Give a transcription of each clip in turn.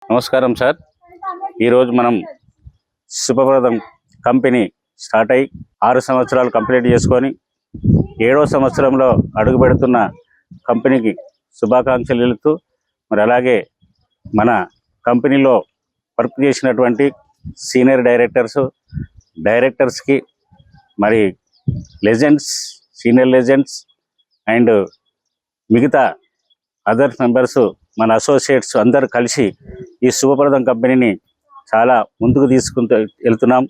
నమస్కారం సార్. ఈరోజు మనం శుభప్రదం కంపెనీ స్టార్ట్ అయ్యి 6 సంవత్సరాలు కంప్లీట్ చేసుకొని 7వ సంవత్సరంలో అడుగు పెడుతున్న కంపెనీకి శుభాకాంక్షలు తెలుపుతూ, మరి అలాగే మన కంపెనీలో వర్క్ చేసినటువంటి సీనియర్ డైరెక్టర్స్కి, మరి లెజెండ్స్, సీనియర్ లెజెండ్స్ అండ్ మిగతా అదర్ మెంబర్స్, మన అసోసియేట్స్ అందరు కలిసి ఈ శుభప్రదం కంపెనీని చాలా ముందుకు తీసుకుంటూ వెళ్తున్నాం.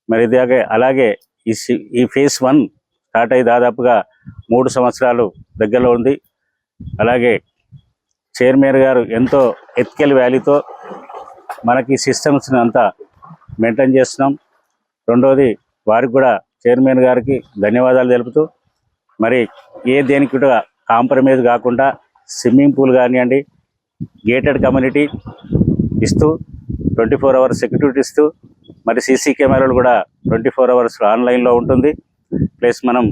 మరి అలాగే ఈ ఫేజ్ 1 స్టార్ట్ అయ్యి దాదాపుగా 3 సంవత్సరాలు దగ్గరలో ఉంది. అలాగే చైర్మన్ గారు ఎంతో ఎథికల్ వాల్యూతో మనకి సిస్టమ్స్ని అంతా మెయింటైన్ చేస్తున్నాం. రెండవది, వారికి కూడా చైర్మన్ గారికి ధన్యవాదాలు తెలుపుతూ, మరి దేనికి కూడా కాంప్రమైజ్ కాకుండా స్విమ్మింగ్ పూల్ కానివ్వండి, గేటెడ్ కమ్యూనిటీ ఇస్తూ 24 అవర్స్ సెక్యూరిటీ ఇస్తూ, మరి సీసీ కెమెరాలు కూడా 24 అవర్స్ ఆన్లైన్లో ఉంటుంది. ప్లస్ మనం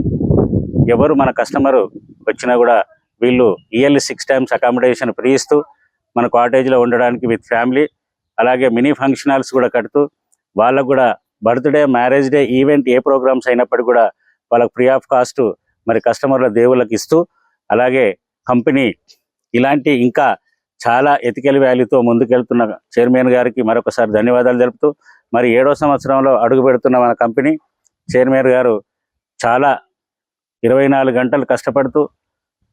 ఎవరు మన కస్టమరు వచ్చినా కూడా వీళ్ళు ఇయర్లీ 6 times అకామిడేషన్ ఫ్రీ ఇస్తూ, మన కాటేజ్లో ఉండడానికి విత్ ఫ్యామిలీ, అలాగే మినీ ఫంక్షన్ హాల్స్ కూడా కడుతూ, వాళ్ళకు కూడా బర్త్డే, మ్యారేజ్ డే, ఈవెంట్ ఏ ప్రోగ్రామ్స్ అయినప్పటికీ కూడా వాళ్ళకు ఫ్రీ ఆఫ్ కాస్ట్ మరి కస్టమర్ల దేవుళ్ళకి ఇస్తూ, అలాగే కంపెనీ ఇలాంటి ఇంకా చాలా ఎథికల్ వాల్యూతో ముందుకెళ్తున్న చైర్మన్ గారికి మరొకసారి ధన్యవాదాలు తెలుపుతూ, మరి 7వ సంవత్సరంలో అడుగు పెడుతున్న మన కంపెనీ చైర్మన్ గారు చాలా 24 గంటలు కష్టపడుతూ,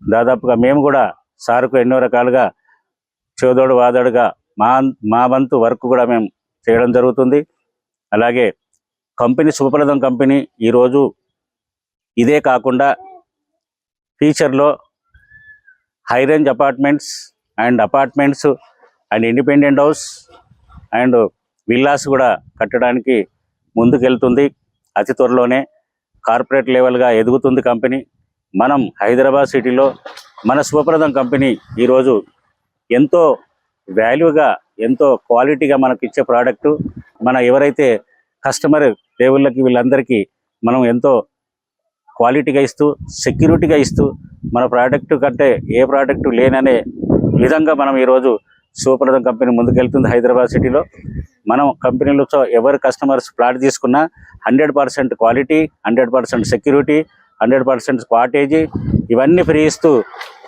దాదాపుగా మేము కూడా సార్కు ఎన్నో రకాలుగా చోదోడు వాదోడుగా మా వంతు వర్క్ కూడా మేము చేయడం జరుగుతుంది. అలాగే కంపెనీ శుభప్రదం కంపెనీ ఈరోజు ఇదే కాకుండా ఫ్యూచర్లో high range apartments and independent house and villas కూడా కట్టడానికి ముందుకెళ్తుంది. అతి త్వరలోనే కార్పొరేట్ లెవెల్గా ఎదుగుతుంది కంపెనీ. మనం హైదరాబాద్ సిటీలో మన శుభప్రదం కంపెనీ ఈరోజు ఎంతో వాల్యూగా, ఎంతో క్వాలిటీగా మనకు ఇచ్చే ప్రోడక్టు, మన ఎవరైతే కస్టమర్ దేవుళ్ళకి వీళ్ళందరికీ మనం ఎంతో క్వాలిటీగా ఇస్తూ, సెక్యూరిటీగా ఇస్తూ, మన ప్రోడక్ట్ కంటే ఏ ప్రోడక్ట్ లేననే విధంగా మనం ఈరోజు శుభప్రదం కంపెనీ ముందుకెళ్తుంది. హైదరాబాద్ సిటీలో మనం కంపెనీలతో ఎవరు కస్టమర్స్ ప్లాట్ తీసుకున్నా 100% క్వాలిటీ, 100% సెక్యూరిటీ, 100% కాటేజీ ఇవన్నీ ఫ్రీ ఇస్తూ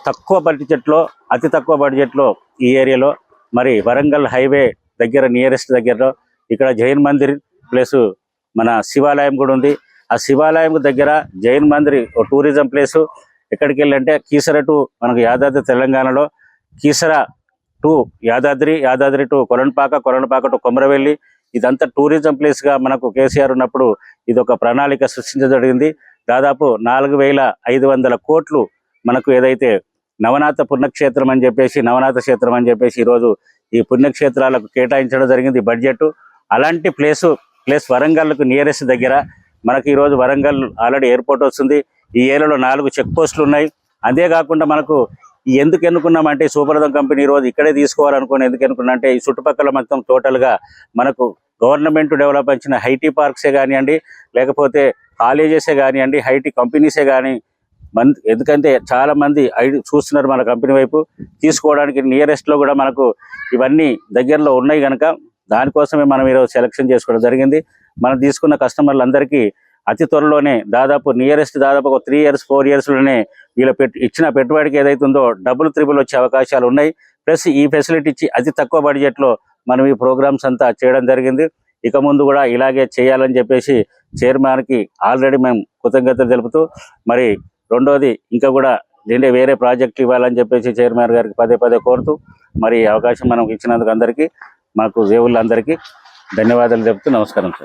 తక్కువ బడ్జెట్లో, అతి తక్కువ బడ్జెట్లో ఈ ఏరియాలో, మరి వరంగల్ హైవే దగ్గర నియరెస్ట్ దగ్గరలో ఇక్కడ జైన్ మందిర్ ప్లేసు, మన శివాలయం కూడా ఉంది. ఆ శివాలయం దగ్గర జైన్ మందిర్ టూరిజం ప్లేసు. ఎక్కడికి వెళ్ళంటే కీసర టు మనకు యాదాద్రి, తెలంగాణలో Keesara to Yadadri to Kolanupaka to Komaravelli, ఇదంతా టూరిజం ప్లేస్గా మనకు కేసీఆర్ ఉన్నప్పుడు ఇది ఒక ప్రణాళిక సృష్టించడం జరిగింది. దాదాపు 4,500 కోట్లు మనకు ఏదైతే నవనాథ పుణ్యక్షేత్రం అని చెప్పేసి ఈరోజు ఈ పుణ్యక్షేత్రాలకు కేటాయించడం జరిగింది బడ్జెట్. అలాంటి ప్లేస్ వరంగల్కు నియరెస్ట్ దగ్గర మనకు ఈరోజు వరంగల్ ఆల్రెడీ ఎయిర్పోర్ట్ వస్తుంది. ఈ ఏరియాలో 4 చెక్ పోస్టులు ఉన్నాయి. అదే కాకుండా మనకు ఎందుకు ఎన్నుకున్నామంటే శుభప్రదం కంపెనీ ఈరోజు ఇక్కడే తీసుకోవాలనుకుని ఎందుకు ఎన్నుకున్నామంటే ఈ చుట్టుపక్కల మొత్తం టోటల్గా మనకు గవర్నమెంట్ డెవలప్ చేసిన ఐటీ పార్క్సే కానివ్వండి, లేకపోతే కాలేజెసే కానివ్వండి, ఐటీ కంపెనీసే కానీ ఎందుకంటే చాలామంది చూస్తున్నారు మన కంపెనీ వైపు తీసుకోవడానికి. నియరెస్ట్లో కూడా మనకు ఇవన్నీ దగ్గరలో ఉన్నాయి కనుక దానికోసమే మనం ఈరోజు సెలెక్షన్ చేసుకోవడం జరిగింది. మనం తీసుకున్న కస్టమర్లందరికీ అతి త్వరలోనే దాదాపు ఒక 3 years 4 yearsలోనే వీళ్ళ ఇచ్చిన పెట్టుబడికి ఏదైతే ఉందో డబుల్ త్రిబుల్ వచ్చే అవకాశాలు ఉన్నాయి. ప్లస్ ఈ ఫెసిలిటీ ఇచ్చి అతి తక్కువ బడ్జెట్లో మనం ఈ ప్రోగ్రామ్స్ అంతా చేయడం జరిగింది. ఇక ముందు కూడా ఇలాగే చేయాలని చెప్పేసి చైర్మన్కి ఆల్రెడీ మేము కృతజ్ఞతలు తెలుపుతూ, మరి రెండోది ఇంకా కూడా వేరే ప్రాజెక్ట్ ఇవ్వాలని చెప్పేసి చైర్మన్ గారికి పదే కోరుతూ, మరి అవకాశం మనం ఇచ్చినందుకు అందరికీ, మాకు దేవుళ్ళందరికీ ధన్యవాదాలు చెప్తూ నమస్కారం సార్.